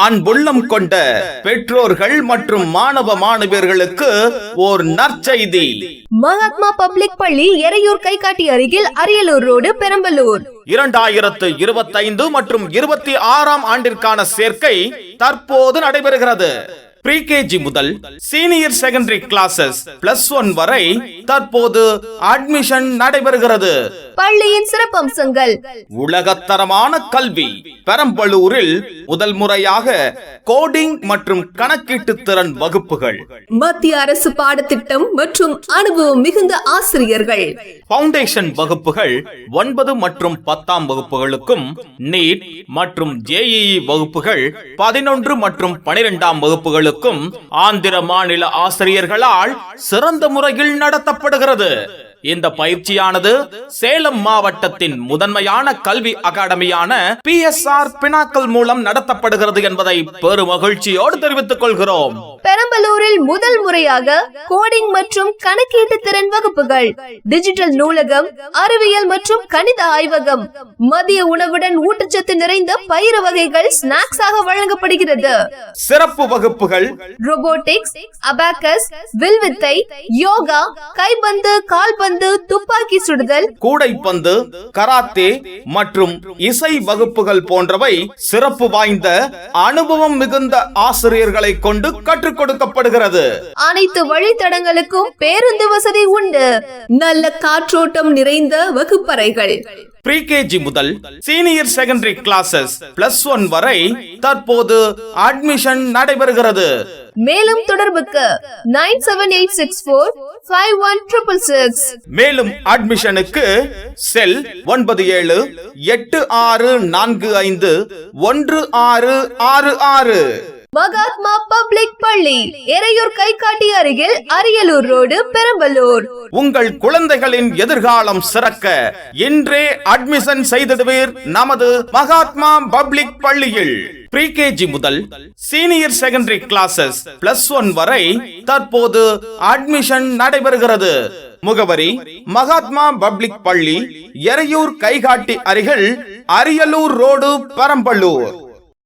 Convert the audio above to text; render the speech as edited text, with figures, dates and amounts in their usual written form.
அன்புள்ளம் கொண்ட பெற்றோர்கள் மற்றும் மாணவ மாணவியர்களுக்கு ஓர் நற்செய்தி. மகாத்மா பப்ளிக் பள்ளி எரையூர் கைகாட்டி அருகில் அரியலூர் ரோடு, பெரம்பலூர். 2025 மற்றும் 26ஆம் ஆண்டிற்கான சேர்க்கை தற்போது நடைபெறுகிறது. ப்ரீகேஜி முதல் சீனியர் செகண்டரி கிளாஸஸ் +1 வரை தற்போது அட்மிஷன் நடைபெறுகிறது. பள்ளியின் சிறப்பம்சங்கள்: உலகத்தரமான கல்வி. பெரம்பலூரில் முதல் முறையாக கோடிங் மற்றும் கணக்கீட்டு திறன் வகுப்புகள். மத்திய அரசு பாடத்திட்டம் மற்றும் அனுபவம் மிகுந்த ஆசிரியர்கள். பவுண்டேஷன் வகுப்புகள் 9 மற்றும் 10ஆம் வகுப்புகளுக்கும், நீட் மற்றும் JEE வகுப்புகள் 11 மற்றும் 12ஆம் வகுப்புகளுக்கும் ஆந்திர மாநில ஆசிரியர்களால் சிறந்த முறையில் நடத்தப்படுகிறது. இந்த பயிற்சியானது சேலம் மாவட்டத்தின் முதன்மையான கல்வி அகாடமியான PSR பினாக்கல் மூலம் நடத்தப்படுகிறது என்பதை பெரும் மகிழ்ச்சியோடு தெரிவித்துக் கொள்கிறோம். பெரம்பலூரில் முதல் முறையாக கோடிங் மற்றும் கணக்கீட்டு திறன் வகுப்புகள், டிஜிட்டல் நூலகம், அறிவியல் மற்றும் கணித ஆய்வகம், மதிய உணவுடன் ஊட்டச்சத்து நிறைந்த பயிறு வகைகள் ஸ்நாக்ஸாக வழங்கப்படுகிறது. சிறப்பு வகுப்புகள்: ரோபோட்டிக்ஸ், அபாக்கஸ், வில்வித்தை, யோகா, கைப்பந்து, கால்பந்து, துப்பாக்கி சுடுதல், கூடைப்பந்து, கராத்தே மற்றும் இசை வகுப்புகள் போன்றவை சிறப்பு வாய்ந்த அனுபவம் மிகுந்த ஆசிரியர்களை கொண்டு கற்றுக் கொடுக்கப்படுகிறது. அனைத்து வழித்தடங்களுக்கும் பேருந்து வசதி உண்டு. நல்ல காற்றோட்டம் நிறைந்த வகுப்பறைகள். ப்ரீகேஜி முதல் சீனியர் செகண்டரி கிளாஸஸ் +1 வரை தற்போது அட்மிஷன் நடைபெறுகிறது. மேலும் தொடர்புக்கு 9786451666. மேலும் அட்மிஷனுக்கு செல் 9784516666. மகாத்மா பப்ளிக் பள்ளி எரையூர் கைகாட்டி அருகில் அரியலூர் ரோடு, பெரம்பலூர். உங்கள் குழந்தைகளின் எதிர்காலம் சிறக்க இன்றே அட்மிஷன் செய்திடுவீர் நமது மகாத்மா பப்ளிக் பள்ளியில். ப்ரீகேஜி முதல் சீனியர் செகண்டரி கிளாஸஸ் +1 வரை தற்போது அட்மிஷன் நடைபெறுகிறது. முகவரி: மகாத்மா பப்ளிக் பள்ளி, எரையூர் கைகாட்டி அருகில், அரியலூர் ரோடு, பெரம்பலூர்.